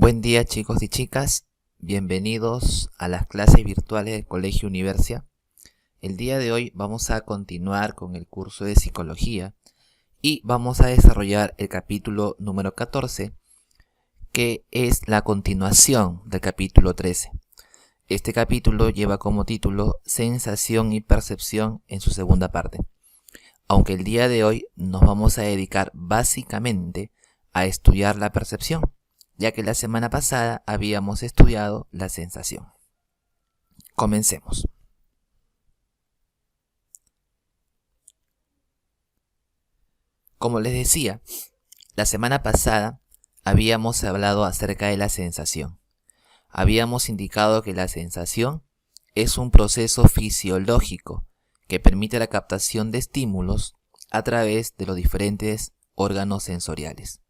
Buen día, chicos y chicas, bienvenidos a las clases virtuales del Colegio Universia. El día de hoy vamos a continuar con el curso de psicología y vamos a desarrollar el capítulo número 14, que es la continuación del capítulo 13. Este capítulo lleva como título Sensación y Percepción en su segunda parte, aunque el día de hoy nos vamos a dedicar básicamente a estudiar la percepción, ya que la semana pasada habíamos estudiado la sensación. Comencemos. Como les decía, la semana pasada habíamos hablado acerca de la sensación. Habíamos indicado que la sensación es un proceso fisiológico que permite la captación de estímulos a través de los diferentes órganos sensoriales.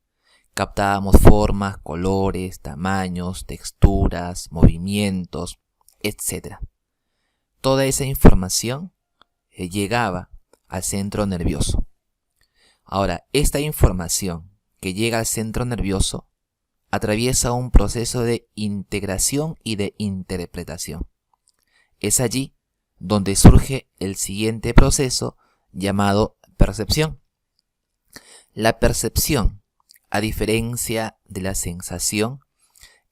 Captábamos formas, colores, tamaños, texturas, movimientos, etc. Toda esa información llegaba al centro nervioso. Ahora, esta información que llega al centro nervioso atraviesa un proceso de integración y de interpretación. Es allí donde surge el siguiente proceso llamado percepción. La percepción, a diferencia de la sensación,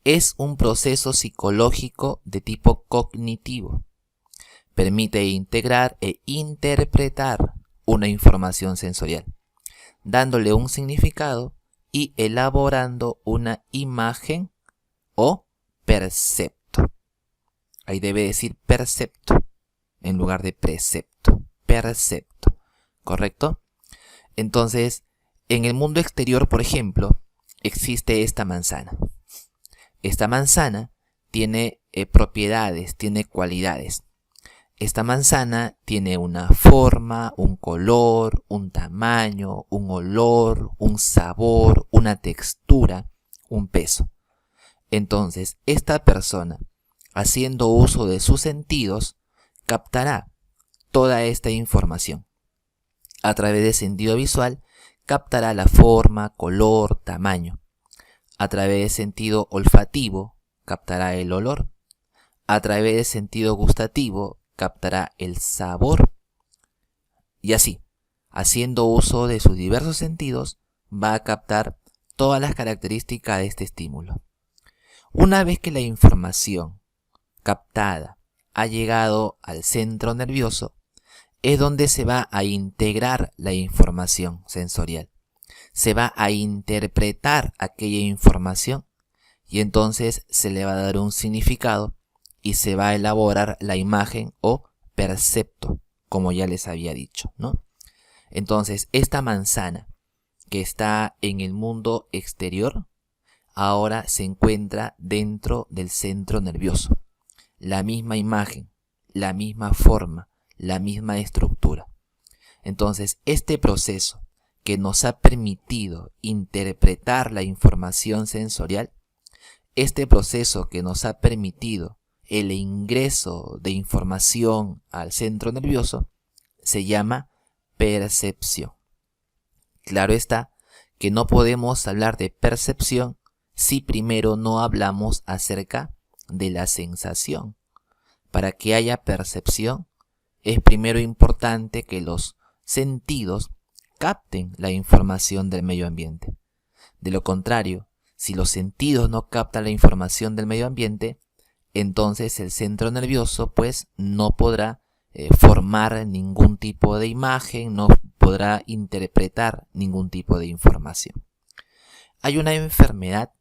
es un proceso psicológico de tipo cognitivo. Permite integrar e interpretar una información sensorial, dándole un significado y elaborando una imagen o percepto. Ahí debe decir percepto en lugar de precepto. Percepto, ¿correcto? Entonces, en el mundo exterior, por ejemplo, existe esta manzana. Esta manzana tiene propiedades, tiene cualidades. Esta manzana tiene una forma, un color, un tamaño, un olor, un sabor, una textura, un peso. Entonces, esta persona, haciendo uso de sus sentidos, captará toda esta información. A través del sentido visual, captará la forma, color, tamaño. A través del sentido olfativo, captará el olor. A través del sentido gustativo, captará el sabor. Y así, haciendo uso de sus diversos sentidos, va a captar todas las características de este estímulo. Una vez que la información captada ha llegado al centro nervioso, es donde se va a integrar la información sensorial. Se va a interpretar aquella información y entonces se le va a dar un significado y se va a elaborar la imagen o percepto, como ya les había dicho, ¿no? Entonces, esta manzana que está en el mundo exterior, ahora se encuentra dentro del centro nervioso. La misma imagen, la misma forma, la misma estructura. Entonces, este proceso que nos ha permitido interpretar la información sensorial, este proceso que nos ha permitido el ingreso de información al centro nervioso, se llama percepción. Claro está que no podemos hablar de percepción si primero no hablamos acerca de la sensación. Para que haya percepción, es primero importante que los sentidos capten la información del medio ambiente. De lo contrario, si los sentidos no captan la información del medio ambiente, entonces el centro nervioso pues no podrá formar ningún tipo de imagen, no podrá interpretar ningún tipo de información. Hay una enfermedad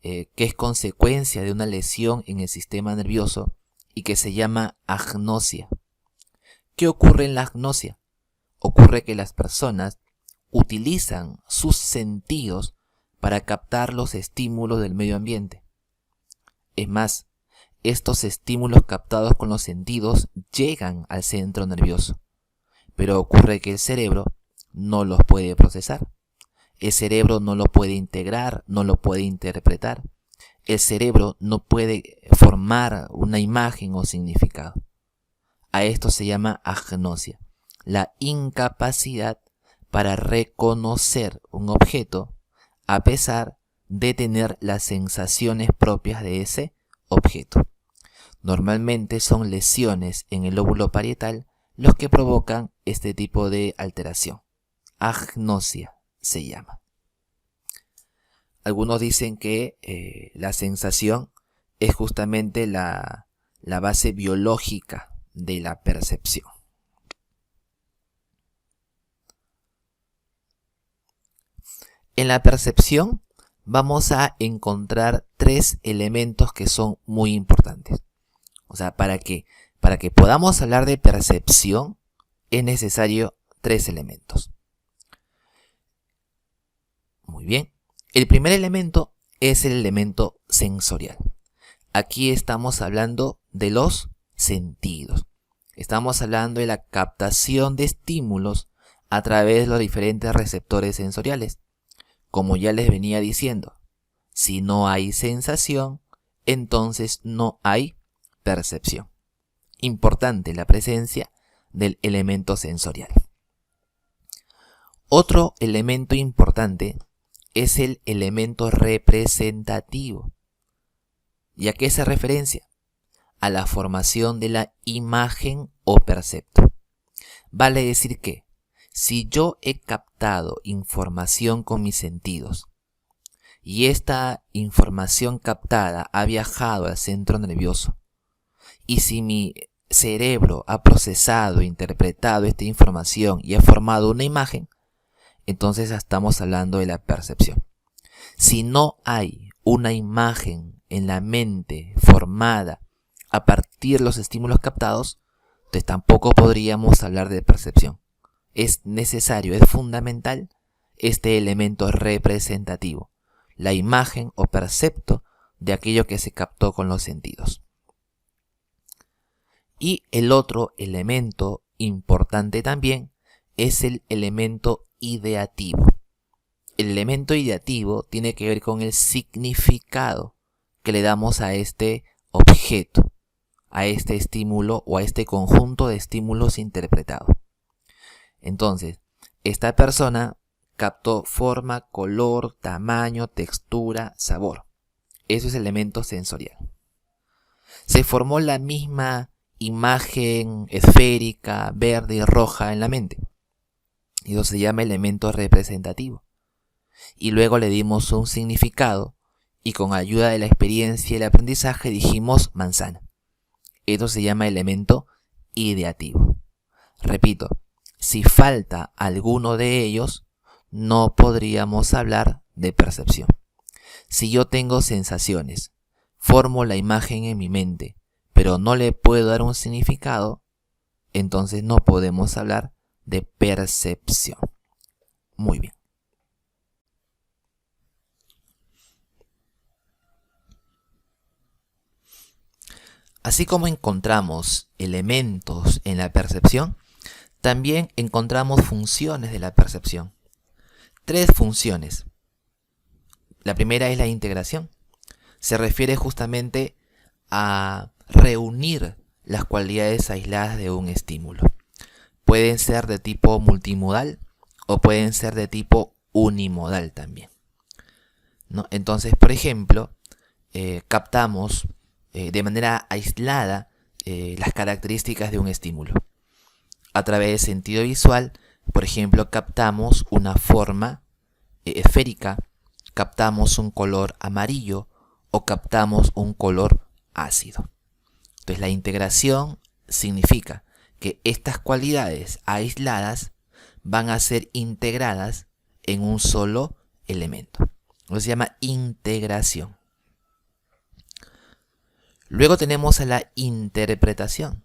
que es consecuencia de una lesión en el sistema nervioso y que se llama agnosia. ¿Qué ocurre en la agnosia? Ocurre que las personas utilizan sus sentidos para captar los estímulos del medio ambiente. Es más, estos estímulos captados con los sentidos llegan al centro nervioso, pero ocurre que el cerebro no los puede procesar. El cerebro no lo puede integrar, no lo puede interpretar. El cerebro no puede formar una imagen o significado. A esto se llama agnosia, la incapacidad para reconocer un objeto a pesar de tener las sensaciones propias de ese objeto. Normalmente son lesiones en el lóbulo parietal los que provocan este tipo de alteración. Agnosia se llama. Algunos dicen que la sensación es justamente la base biológica de la percepción. En la percepción vamos a encontrar tres elementos que son muy importantes. O sea, para que podamos hablar de percepción es necesario tres elementos. Muy bien. El primer elemento es el elemento sensorial. Aquí estamos hablando de los sentidos. Estamos hablando de la captación de estímulos a través de los diferentes receptores sensoriales. Como ya les venía diciendo, si no hay sensación, entonces no hay percepción. Importante la presencia del elemento sensorial. Otro elemento importante es el elemento representativo. ¿Y a qué hace referencia? A la formación de la imagen o percepto. Vale decir que, si yo he captado información con mis sentidos, y esta información captada ha viajado al centro nervioso, y si mi cerebro ha procesado, interpretado esta información y ha formado una imagen, entonces estamos hablando de la percepción. Si no hay una imagen en la mente formada a partir de los estímulos captados, entonces tampoco podríamos hablar de percepción. Es necesario, es fundamental este elemento representativo, la imagen o percepto de aquello que se captó con los sentidos. Y el otro elemento importante también es el elemento ideativo. El elemento ideativo tiene que ver con el significado que le damos a este objeto, a este estímulo o a este conjunto de estímulos interpretados. Entonces, esta persona captó forma, color, tamaño, textura, sabor. Eso es elemento sensorial. Se formó la misma imagen esférica, verde y roja en la mente. Y eso se llama elemento representativo. Y luego le dimos un significado y con ayuda de la experiencia y el aprendizaje dijimos manzana. Eso se llama elemento ideativo. Repito, si falta alguno de ellos, no podríamos hablar de percepción. Si yo tengo sensaciones, formo la imagen en mi mente, pero no le puedo dar un significado, entonces no podemos hablar de percepción. Muy bien. Así como encontramos elementos en la percepción, también encontramos funciones de la percepción. Tres funciones. La primera es la integración. Se refiere justamente a reunir las cualidades aisladas de un estímulo. Pueden ser de tipo multimodal o pueden ser de tipo unimodal también, ¿no? Entonces, por ejemplo, captamos de manera aislada las características de un estímulo. A través del sentido visual, por ejemplo, captamos una forma esférica, captamos un color amarillo o captamos un color ácido. Entonces, la integración significa que estas cualidades aisladas van a ser integradas en un solo elemento. Eso se llama integración. Luego tenemos a la interpretación,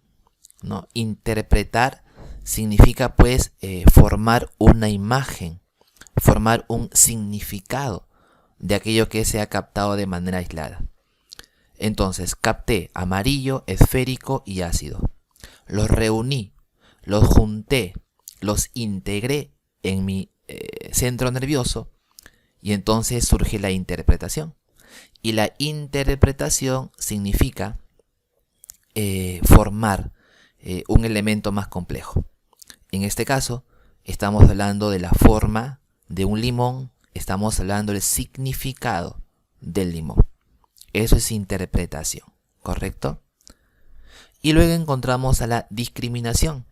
¿no? Interpretar significa pues formar una imagen, formar un significado de aquello que se ha captado de manera aislada. Entonces, capté amarillo, esférico y ácido. Los reuní, los junté, los integré en mi centro nervioso y entonces surge la interpretación. Y la interpretación significa formar un elemento más complejo. En este caso, estamos hablando de la forma de un limón estamos hablando del significado del limón. Eso es interpretación, ¿correcto? Y luego encontramos a la discriminación,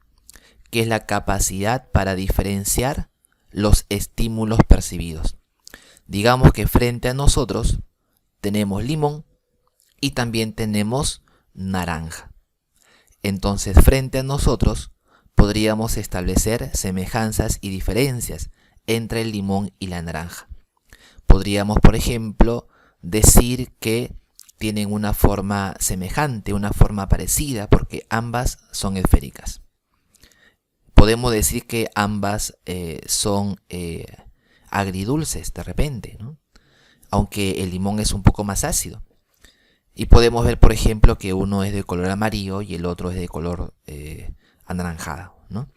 que es la capacidad para diferenciar los estímulos percibidos. Digamos que frente a nosotros tenemos limón y también tenemos naranja. Entonces, frente a nosotros podríamos establecer semejanzas y diferencias entre el limón y la naranja. Podríamos, por ejemplo, decir que tienen una forma semejante, una forma parecida, porque ambas son esféricas. Podemos decir que ambas son agridulces de repente, ¿no? Aunque el limón es un poco más ácido. Y podemos ver, por ejemplo, que uno es de color amarillo y el otro es de color anaranjado, ¿no?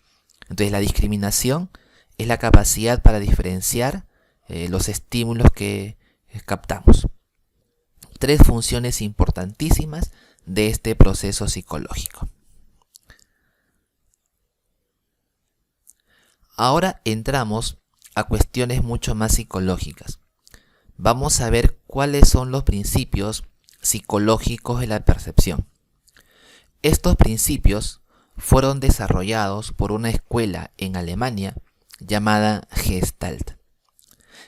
Entonces la discriminación es la capacidad para diferenciar los estímulos que captamos. 3 funciones importantísimas de este proceso psicológico. Ahora entramos a cuestiones mucho más psicológicas. Vamos a ver cuáles son los principios psicológicos de la percepción. Estos principios fueron desarrollados por una escuela en Alemania llamada Gestalt.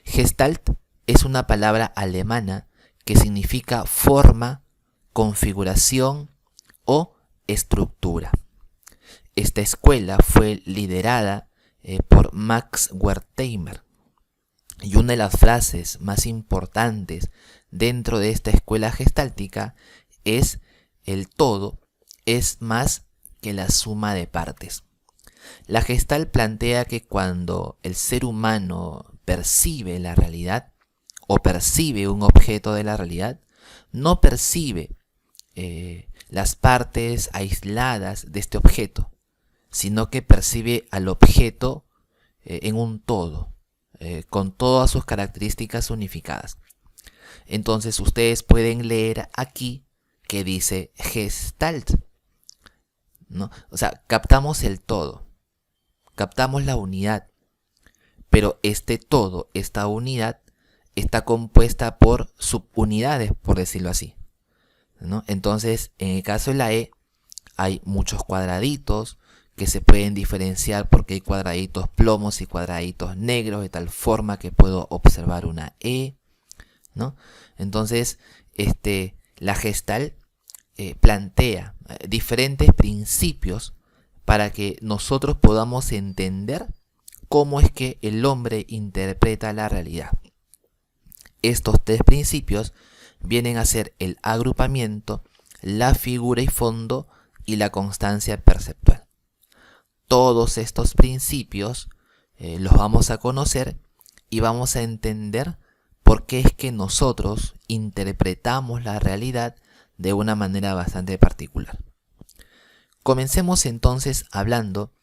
Gestalt es una palabra alemana que significa forma, configuración o estructura. Esta escuela fue liderada por Max Wertheimer. Y una de las frases más importantes dentro de esta escuela gestáltica es: el todo es más que la suma de partes. La Gestalt plantea que cuando el ser humano percibe la realidad o percibe un objeto de la realidad, no percibe las partes aisladas de este objeto, sino que percibe al objeto en un todo, con todas sus características unificadas. Entonces ustedes pueden leer aquí que dice Gestalt, ¿no? O sea, captamos el todo, captamos la unidad, pero este todo, esta unidad, está compuesta por subunidades, por decirlo así, ¿no? Entonces, en el caso de la E, hay muchos cuadraditos que se pueden diferenciar porque hay cuadraditos plomos y cuadraditos negros, de tal forma que puedo observar una E, ¿no? Entonces, la Gestalt plantea diferentes principios para que nosotros podamos entender cómo es que el hombre interpreta la realidad. Estos 3 principios vienen a ser el agrupamiento, la figura y fondo y la constancia perceptual. Todos estos principios los vamos a conocer y vamos a entender por qué es que nosotros interpretamos la realidad de una manera bastante particular. Comencemos entonces hablando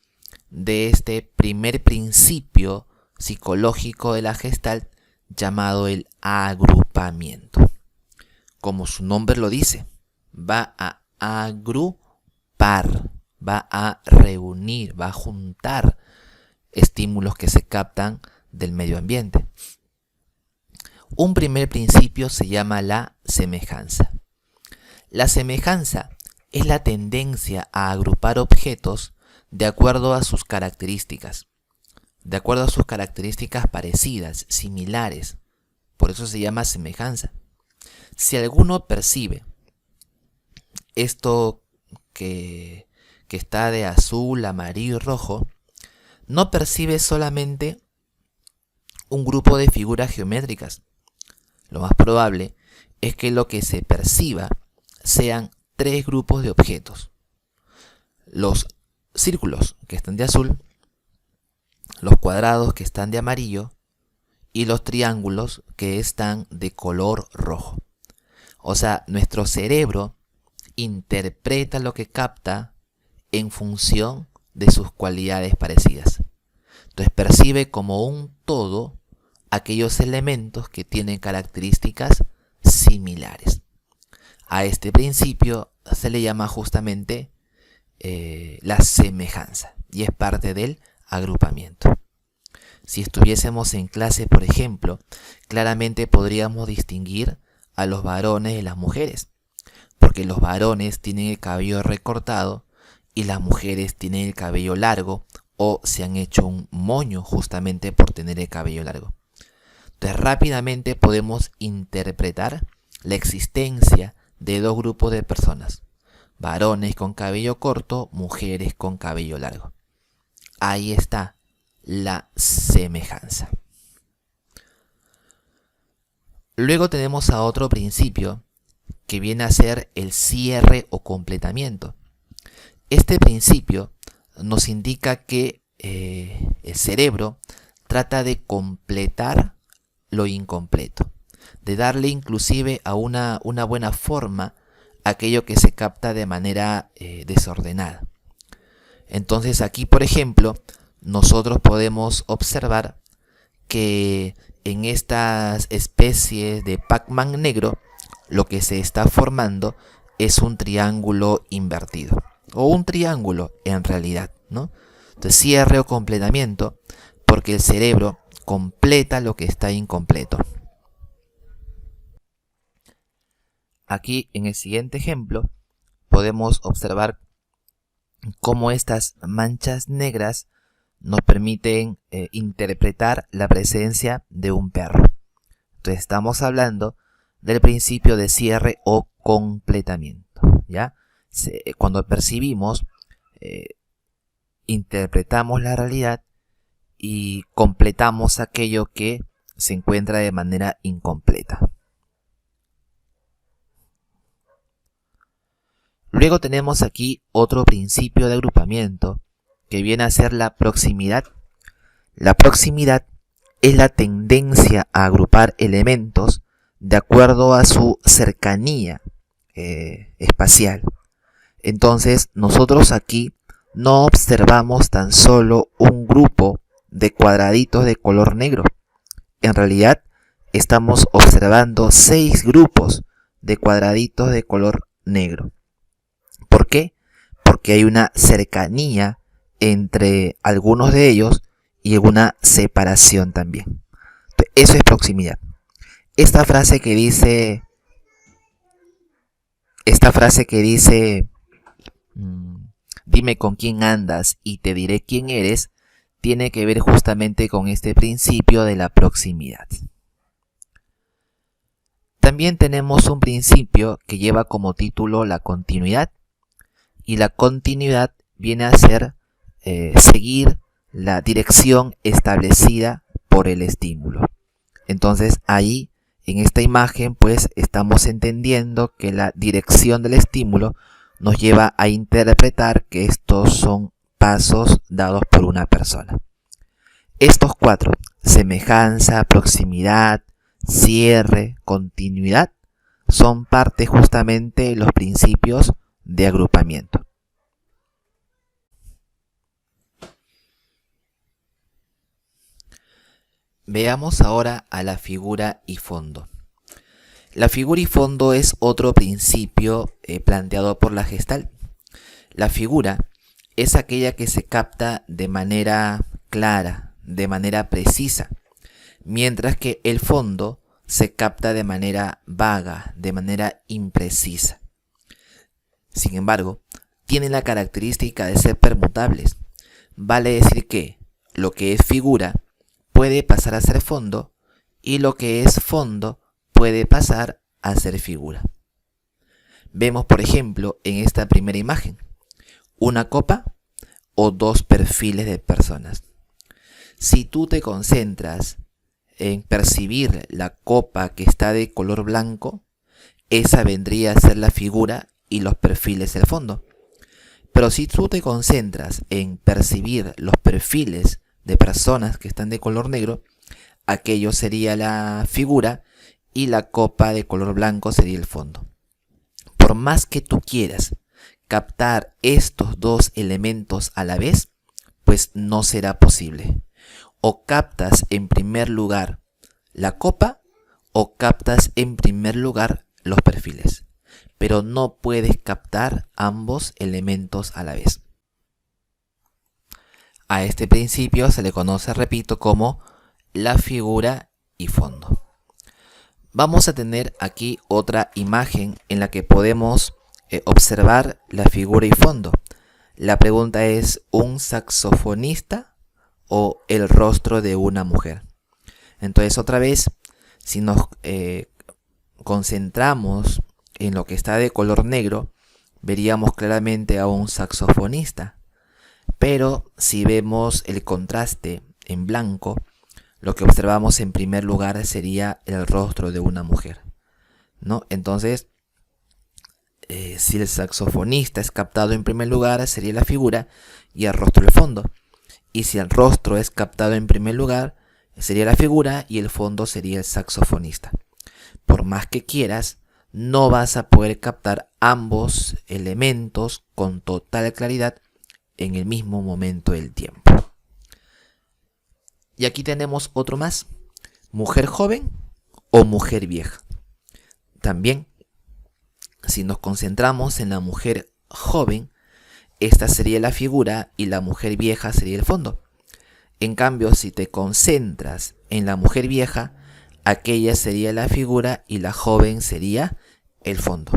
de este primer principio psicológico de la Gestalt llamado el agrupamiento. Como su nombre lo dice, va a agrupar, va a reunir, va a juntar estímulos que se captan del medio ambiente. Un primer principio se llama la semejanza. La semejanza es la tendencia a agrupar objetos de acuerdo a sus características, parecidas, similares. Por eso se llama semejanza. Si alguno percibe esto que está de azul, amarillo y rojo, no percibe solamente un grupo de figuras geométricas. Lo más probable es que lo que se perciba sean 3 grupos de objetos: los círculos que están de azul, los cuadrados que están de amarillo y los triángulos que están de color rojo. O sea, nuestro cerebro interpreta lo que capta en función de sus cualidades parecidas. Entonces percibe como un todo aquellos elementos que tienen características similares. A este principio se le llama justamente la semejanza y es parte del agrupamiento. Si estuviésemos en clase, por ejemplo, claramente podríamos distinguir a los varones de las mujeres, porque los varones tienen el cabello recortado y las mujeres tienen el cabello largo o se han hecho un moño justamente por tener el cabello largo. Entonces rápidamente podemos interpretar la existencia de dos grupos de personas: varones con cabello corto, mujeres con cabello largo. Ahí está la semejanza. Luego tenemos a otro principio que viene a ser el cierre o completamiento. Este principio nos indica que el cerebro trata de completar lo incompleto, de darle inclusive a una buena forma aquello que se capta de manera desordenada. Entonces aquí, por ejemplo, nosotros podemos observar que en estas especies de Pac-Man negro, lo que se está formando es un triángulo invertido, o un triángulo en realidad, ¿no? Entonces cierre o completamiento, porque el cerebro completa lo que está incompleto. Aquí en el siguiente ejemplo podemos observar cómo estas manchas negras nos permiten interpretar la presencia de un perro. Entonces estamos hablando del principio de cierre o completamiento, ¿ya? Cuando percibimos, interpretamos la realidad y completamos aquello que se encuentra de manera incompleta. Luego tenemos aquí otro principio de agrupamiento que viene a ser la proximidad. La proximidad es la tendencia a agrupar elementos de acuerdo a su cercanía espacial. Entonces nosotros aquí no observamos tan solo un grupo de cuadraditos de color negro. En realidad estamos observando 6 grupos de cuadraditos de color negro. ¿Por qué? Porque hay una cercanía entre algunos de ellos y una separación también. Eso es proximidad. Esta frase que dice, dime con quién andas y te diré quién eres, tiene que ver justamente con este principio de la proximidad. También tenemos un principio que lleva como título la continuidad, y la continuidad viene a ser seguir la dirección establecida por el estímulo. Entonces ahí en esta imagen pues estamos entendiendo que la dirección del estímulo nos lleva a interpretar que estos son pasos dados por una persona. Estos 4, semejanza, proximidad, cierre, continuidad, son parte justamente de los principios de agrupamiento. Veamos ahora a la figura y fondo. La figura y fondo es otro principio planteado por la Gestalt. La figura es aquella que se capta de manera clara, de manera precisa, mientras que el fondo se capta de manera vaga, de manera imprecisa. Sin embargo, tienen la característica de ser permutables. Vale decir que lo que es figura puede pasar a ser fondo y lo que es fondo puede pasar a ser figura. Vemos, por ejemplo, en esta primera imagen, una copa o 2 perfiles de personas. Si tú te concentras en percibir la copa que está de color blanco, esa vendría a ser la figura y los perfiles el fondo. Pero si tú te concentras en percibir los perfiles de personas que están de color negro, aquello sería la figura y la copa de color blanco sería el fondo. Por más que tú quieras captar estos 2 elementos a la vez, pues no será posible. O captas en primer lugar la copa o captas en primer lugar los perfiles, pero no puedes captar ambos elementos a la vez. A este principio se le conoce, repito, como la figura y fondo. Vamos a tener aquí otra imagen en la que podemos observar la figura y fondo. La pregunta es: ¿un saxofonista o el rostro de una mujer? Entonces, otra vez, si nos concentramos en lo que está de color negro, veríamos claramente a un saxofonista. Pero si vemos el contraste en blanco, lo que observamos en primer lugar sería el rostro de una mujer, ¿no? Entonces, si el saxofonista es captado en primer lugar, sería la figura y el rostro el fondo. Y si el rostro es captado en primer lugar, sería la figura y el fondo sería el saxofonista. Por más que quieras, no vas a poder captar ambos elementos con total claridad en el mismo momento del tiempo. Y aquí tenemos otro más: mujer joven o mujer vieja. También, si nos concentramos en la mujer joven, esta sería la figura y la mujer vieja sería el fondo. En cambio, si te concentras en la mujer vieja, aquella sería la figura y la joven sería el fondo.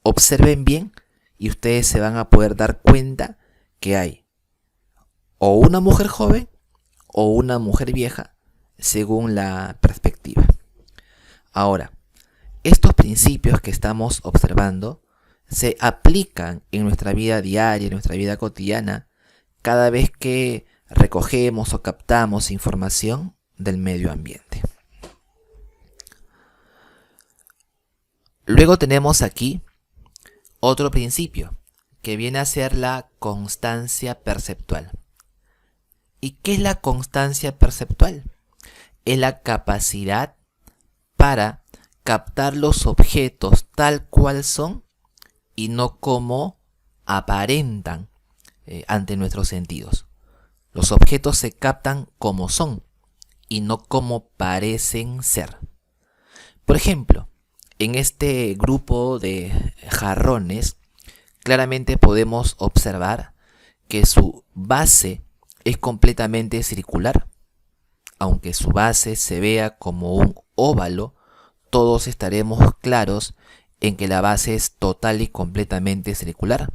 Observen bien y ustedes se van a poder dar cuenta que hay o una mujer joven o una mujer vieja según la perspectiva. Ahora, estos principios que estamos observando se aplican en nuestra vida diaria, en nuestra vida cotidiana, cada vez que recogemos o captamos información del medio ambiente. Luego tenemos aquí otro principio que viene a ser la constancia perceptual. ¿Y qué es la constancia perceptual? Es la capacidad para captar los objetos tal cual son y no como aparentan ante nuestros sentidos. Los objetos se captan como son y no como parecen ser. Por ejemplo, en este grupo de jarrones, claramente podemos observar que su base es completamente circular. Aunque su base se vea como un óvalo, todos estaremos claros en que la base es total y completamente circular.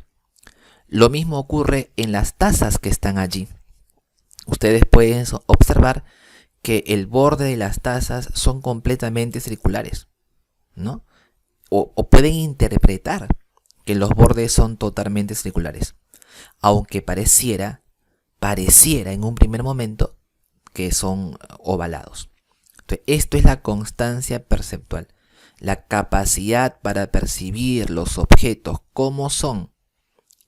Lo mismo ocurre en las tazas que están allí. Ustedes pueden observar que el borde de las tazas son completamente circulares, ¿no? O pueden interpretar que los bordes son totalmente circulares, aunque pareciera en un primer momento que son ovalados. Entonces, esto es la constancia perceptual, la capacidad para percibir los objetos como son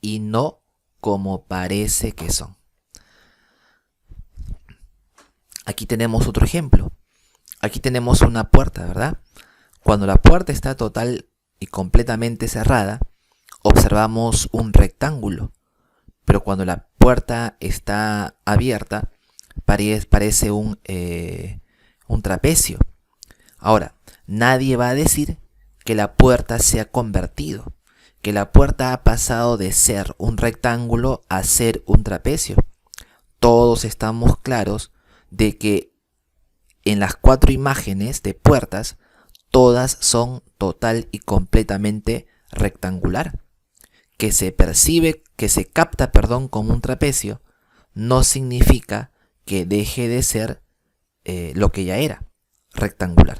y no como parece que son. Aquí tenemos otro ejemplo. Aquí tenemos una puerta, ¿verdad? Cuando la puerta está total y completamente cerrada, observamos un rectángulo. Pero cuando la puerta está abierta, parece un trapecio. Ahora, nadie va a decir que la puerta se ha convertido, que la puerta ha pasado de ser un rectángulo a ser un trapecio. Todos estamos claros de que en las 4 imágenes de puertas, todas son total y completamente rectangular. Que se capta, como un trapecio, no significa que deje de ser lo que ya era, rectangular.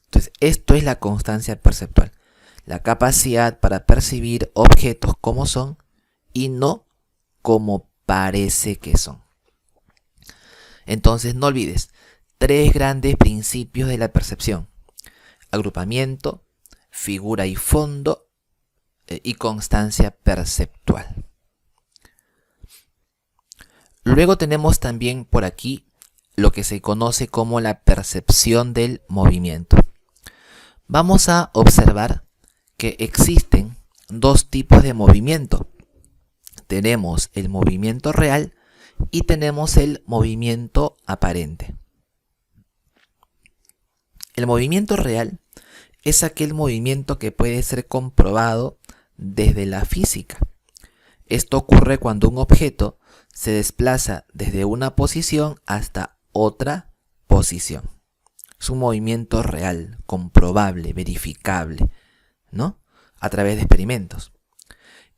Entonces, esto es la constancia perceptual, la capacidad para percibir objetos como son y no como parece que son. Entonces, no olvides 3 grandes principios de la percepción: agrupamiento, figura y fondo, y constancia perceptual. Luego tenemos también por aquí lo que se conoce como la percepción del movimiento. Vamos a observar que existen 2 tipos de movimiento. Tenemos el movimiento real y tenemos el movimiento aparente. El movimiento real es aquel movimiento que puede ser comprobado desde la física. Esto ocurre cuando un objeto se desplaza desde una posición hasta otra posición. Es un movimiento real, comprobable, verificable, ¿no? A través de experimentos.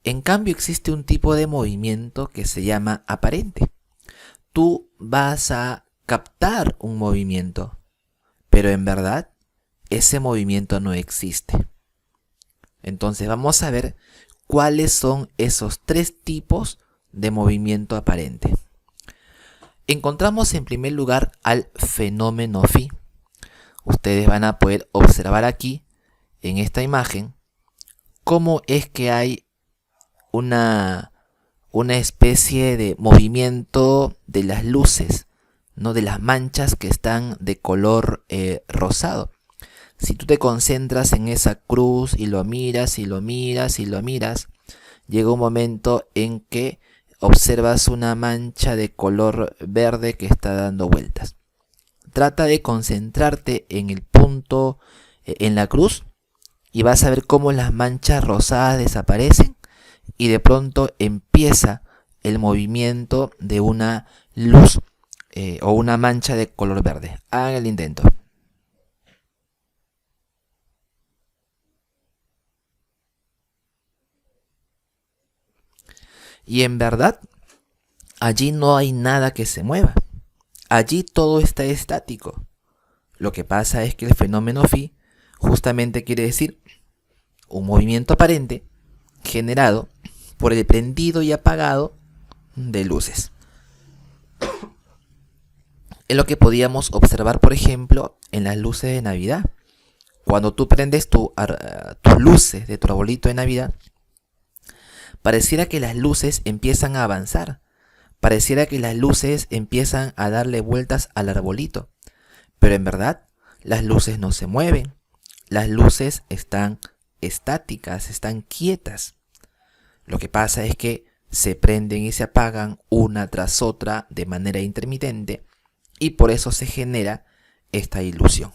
En cambio, existe un tipo de movimiento que se llama aparente. Tú vas a captar un movimiento, pero en verdad ese movimiento no existe. Entonces vamos a ver cuáles son esos tres tipos de movimiento aparente. Encontramos en primer lugar al fenómeno phi. Ustedes van a poder observar aquí, en esta imagen, cómo es que hay una especie de movimiento de las luces, ¿no? De las manchas que están de color rosado. Si tú te concentras en esa cruz y lo miras y lo miras y lo miras, llega un momento en que observas una mancha de color verde que está dando vueltas. Trata de concentrarte en el punto, en la cruz, y vas a ver cómo las manchas rosadas desaparecen y de pronto empieza el movimiento de una luz o una mancha de color verde. Hagan el intento. Y en verdad, allí no hay nada que se mueva. Allí todo está estático. Lo que pasa es que el fenómeno phi justamente quiere decir un movimiento aparente generado por el prendido y apagado de luces. Es lo que podíamos observar, por ejemplo, en las luces de Navidad. Cuando tú prendes tus luces de tu arbolito de Navidad, pareciera que las luces empiezan a avanzar. Pareciera que las luces empiezan a darle vueltas al arbolito. Pero en verdad, las luces no se mueven. Las luces están estáticas, están quietas. Lo que pasa es que se prenden y se apagan una tras otra de manera intermitente y por eso se genera esta ilusión.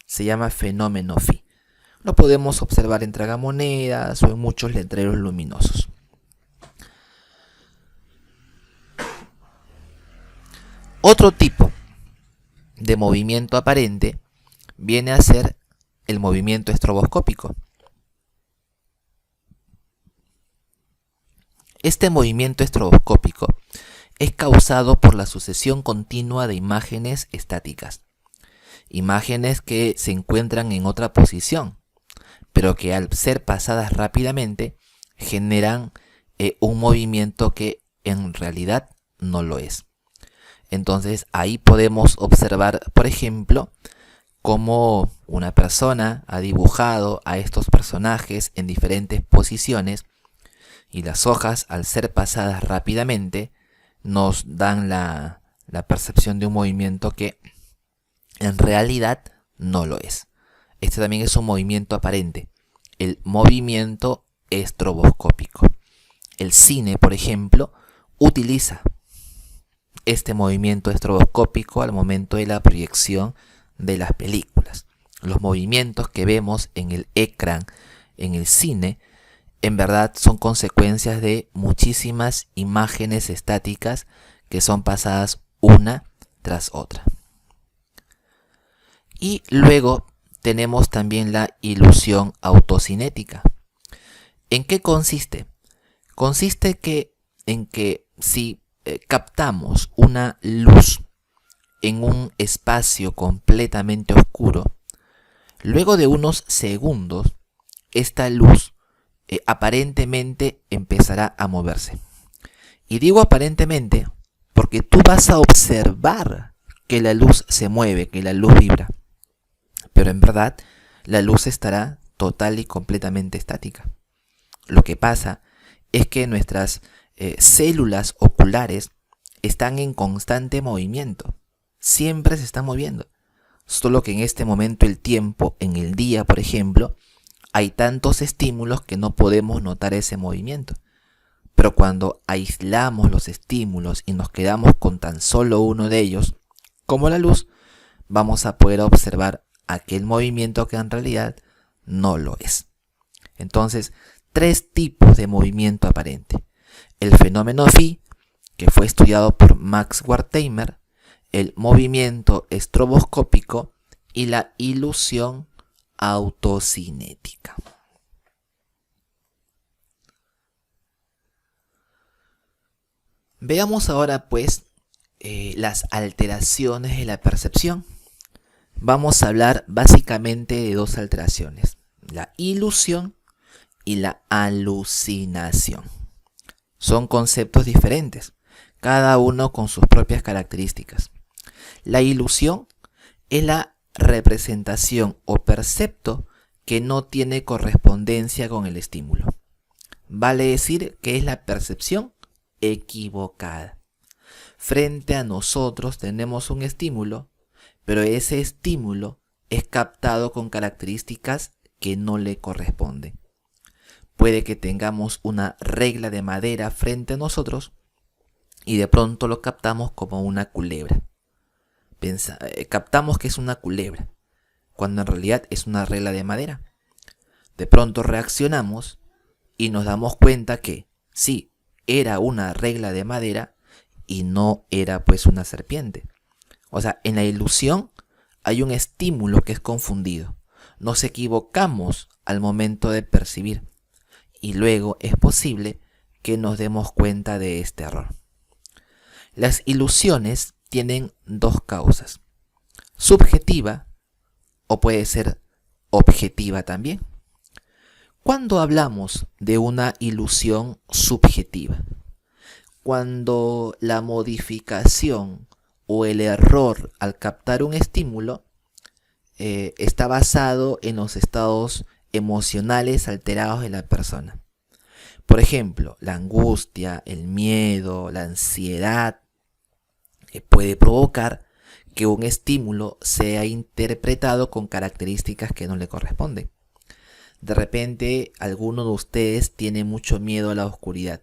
Se llama fenómeno phi. Lo podemos observar en tragamonedas o en muchos letreros luminosos. Otro tipo de movimiento aparente viene a ser el movimiento estroboscópico. Este movimiento estroboscópico es causado por la sucesión continua de imágenes estáticas. Imágenes que se encuentran en otra posición, pero que al ser pasadas rápidamente generan un movimiento que en realidad no lo es. Entonces ahí podemos observar, por ejemplo, cómo una persona ha dibujado a estos personajes en diferentes posiciones y las hojas, al ser pasadas rápidamente, nos dan la percepción de un movimiento que en realidad no lo es. Este también es un movimiento aparente, el movimiento estroboscópico. El cine, por ejemplo, utiliza este movimiento estroboscópico al momento de la proyección de las películas. Los movimientos que vemos en el ecran, en el cine, en verdad son consecuencias de muchísimas imágenes estáticas que son pasadas una tras otra. Y luego tenemos también la ilusión autocinética. ¿En qué consiste? Consiste en que si captamos una luz en un espacio completamente oscuro, luego de unos segundos, esta luz aparentemente empezará a moverse. Y digo aparentemente porque tú vas a observar que la luz se mueve, que la luz vibra. Pero en verdad, la luz estará total y completamente estática. Lo que pasa es que nuestras células oculares están en constante movimiento. Siempre se están moviendo. Solo que en este momento el tiempo, en el día, por ejemplo, hay tantos estímulos que no podemos notar ese movimiento. Pero cuando aislamos los estímulos y nos quedamos con tan solo uno de ellos, como la luz, vamos a poder observar aquel movimiento que en realidad no lo es. Entonces, tres tipos de movimiento aparente. El fenómeno phi, que fue estudiado por Max Wertheimer, el movimiento estroboscópico y la ilusión autocinética. Veamos ahora pues las alteraciones de la percepción. Vamos a hablar básicamente de dos alteraciones, la ilusión y la alucinación. Son conceptos diferentes, cada uno con sus propias características. La ilusión es la representación o percepto que no tiene correspondencia con el estímulo. Vale decir que es la percepción equivocada. Frente a nosotros tenemos un estímulo, pero ese estímulo es captado con características que no le corresponden. Puede que tengamos una regla de madera frente a nosotros y de pronto lo captamos como una culebra. Captamos que es una culebra, cuando en realidad es una regla de madera. De pronto reaccionamos y nos damos cuenta que sí, era una regla de madera y no era pues una serpiente. O sea, en la ilusión hay un estímulo que es confundido. Nos equivocamos al momento de percibir y luego es posible que nos demos cuenta de este error. Las ilusiones tienen dos causas, subjetiva o puede ser objetiva también. ¿Cuándo hablamos de una ilusión subjetiva? Cuando la modificación o el error al captar un estímulo está basado en los estados emocionales alterados de la persona. Por ejemplo, la angustia, el miedo, la ansiedad puede provocar que un estímulo sea interpretado con características que no le corresponden. De repente, alguno de ustedes tiene mucho miedo a la oscuridad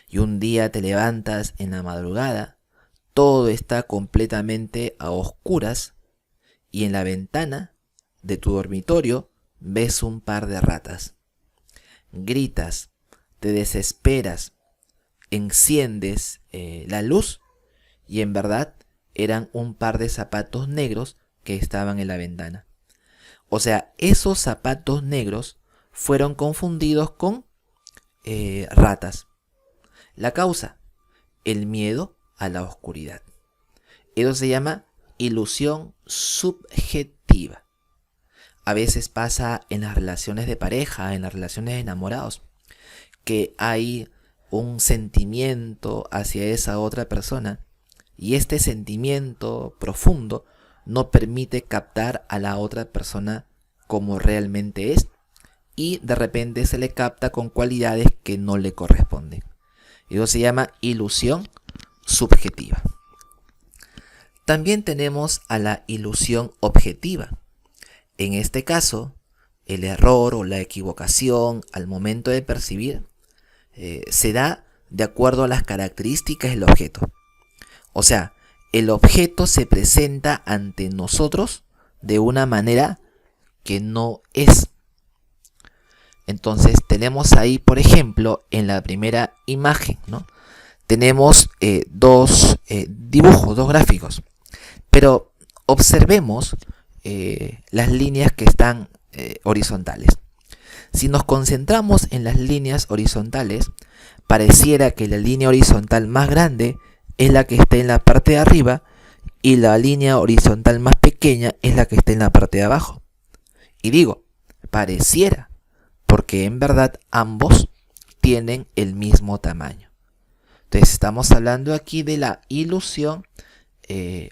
y un día te levantas en la madrugada, todo está completamente a oscuras y en la ventana de tu dormitorio ves un par de ratas. Gritas, te desesperas, enciendes la luz y en verdad eran un par de zapatos negros que estaban en la ventana. O sea, esos zapatos negros fueron confundidos con ratas. La causa, el miedo a la oscuridad. Eso se llama ilusión subjetiva. A veces pasa en las relaciones de pareja, en las relaciones de enamorados, que hay un sentimiento hacia esa otra persona y este sentimiento profundo no permite captar a la otra persona como realmente es y de repente se le capta con cualidades que no le corresponden. Eso se llama ilusión subjetiva. También tenemos a la ilusión objetiva. En este caso, el error o la equivocación al momento de percibir se da de acuerdo a las características del objeto. O sea, el objeto se presenta ante nosotros de una manera que no es. Entonces tenemos ahí, por ejemplo, en la primera imagen, ¿no? Tenemos dos dibujos, dos gráficos. Pero observemos las líneas que están horizontales. Si nos concentramos en las líneas horizontales, pareciera que la línea horizontal más grande es la que está en la parte de arriba y la línea horizontal más pequeña es la que está en la parte de abajo. Y digo, pareciera, porque en verdad ambos tienen el mismo tamaño. Entonces estamos hablando aquí de la ilusión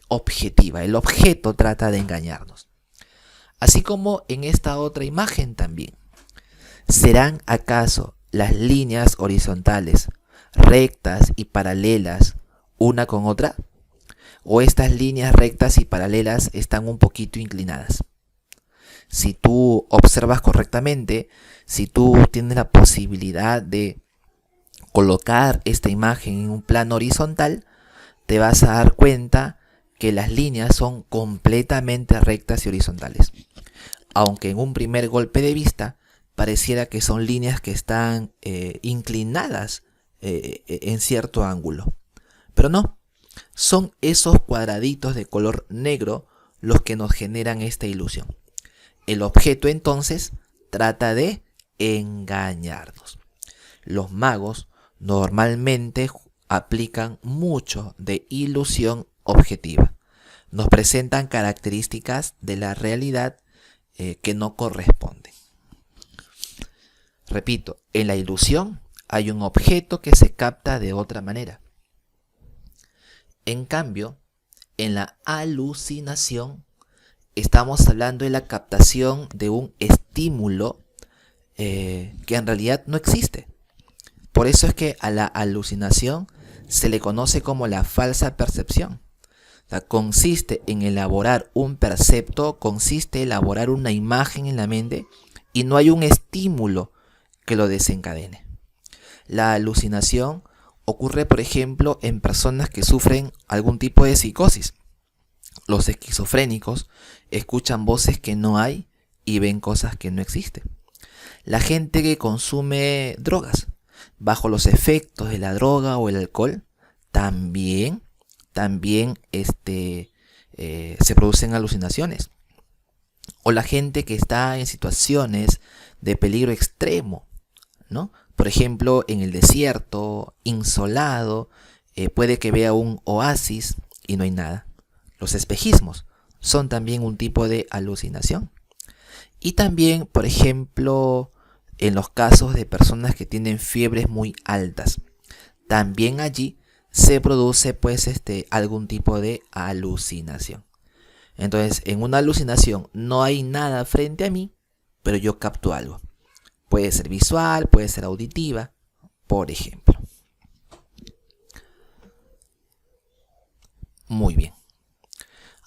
objetiva. El objeto trata de engañarnos. Así como en esta otra imagen también. ¿Serán acaso las líneas horizontales rectas y paralelas una con otra? ¿O estas líneas rectas y paralelas están un poquito inclinadas? Si tú observas correctamente, si tú tienes la posibilidad de colocar esta imagen en un plano horizontal, te vas a dar cuenta que las líneas son completamente rectas y horizontales. Aunque en un primer golpe de vista pareciera que son líneas que están inclinadas en cierto ángulo. Pero no, son esos cuadraditos de color negro los que nos generan esta ilusión. El objeto entonces trata de engañarnos. Los magos normalmente aplican mucho de ilusión objetiva. Nos presentan características de la realidad que no corresponden. Repito, en la ilusión hay un objeto que se capta de otra manera. En cambio, en la alucinación estamos hablando de la captación de un estímulo que en realidad no existe. Por eso es que a la alucinación se le conoce como la falsa percepción. O sea, consiste en elaborar un percepto, consiste en elaborar una imagen en la mente y no hay un estímulo que lo desencadene. La alucinación ocurre, por ejemplo, en personas que sufren algún tipo de psicosis. Los esquizofrénicos escuchan voces que no hay y ven cosas que no existen. La gente que consume drogas, bajo los efectos de la droga o el alcohol, también se producen alucinaciones. O la gente que está en situaciones de peligro extremo, ¿no? Por ejemplo, en el desierto, insolado, puede que vea un oasis y no hay nada. Los espejismos son también un tipo de alucinación. Y también, por ejemplo, en los casos de personas que tienen fiebres muy altas, también allí se produce algún tipo de alucinación. Entonces, en una alucinación no hay nada frente a mí, pero yo capto algo. Puede ser visual, puede ser auditiva, por ejemplo. Muy bien.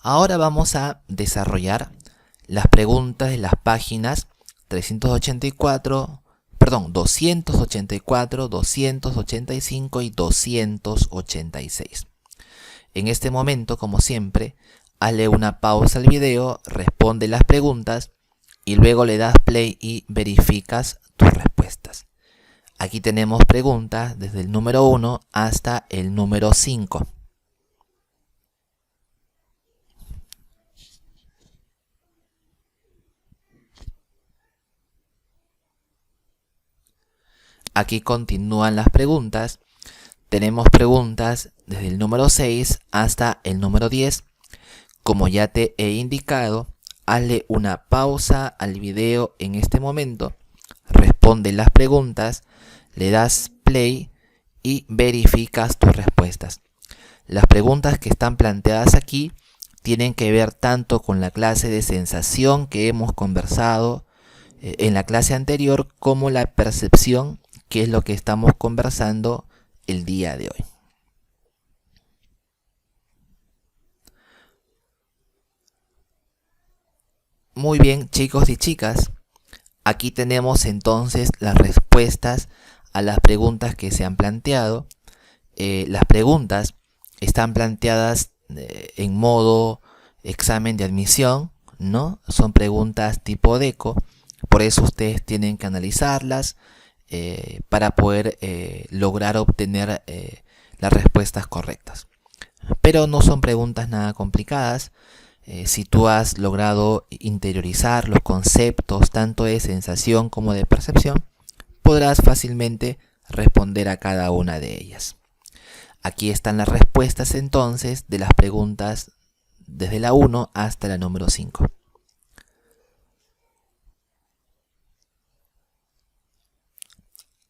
Ahora vamos a desarrollar las preguntas de las páginas 284, 285 y 286. En este momento, como siempre, hazle una pausa al video, responde las preguntas y luego le das play y verificas tus respuestas. Aquí tenemos preguntas desde el número 1 hasta el número 5. Aquí continúan las preguntas. Tenemos preguntas desde el número 6 hasta el número 10. Como ya te he indicado, hazle una pausa al video en este momento, responde las preguntas, le das play y verificas tus respuestas. Las preguntas que están planteadas aquí tienen que ver tanto con la clase de sensación que hemos conversado en la clase anterior como la percepción, que es lo que estamos conversando el día de hoy. Muy bien, chicos y chicas, aquí tenemos entonces las respuestas a las preguntas que se han planteado. Las preguntas están planteadas en modo examen de admisión, ¿no? Son preguntas tipo DECO, por eso ustedes tienen que analizarlas para poder lograr obtener las respuestas correctas. Pero no son preguntas nada complicadas. Si tú has logrado interiorizar los conceptos tanto de sensación como de percepción, podrás fácilmente responder a cada una de ellas. Aquí están las respuestas entonces de las preguntas desde la 1 hasta la número 5.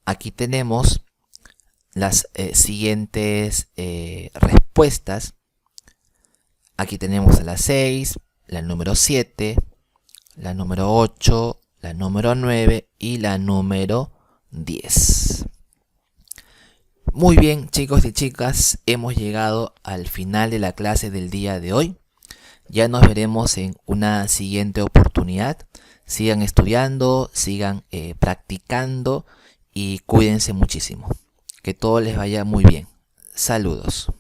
Aquí tenemos las siguientes respuestas. Aquí tenemos a la 6, la número 7, la número 8, la número 9 y la número 10. Muy bien, chicos y chicas, hemos llegado al final de la clase del día de hoy. Ya nos veremos en una siguiente oportunidad. Sigan estudiando, sigan practicando y cuídense muchísimo. Que todo les vaya muy bien. Saludos.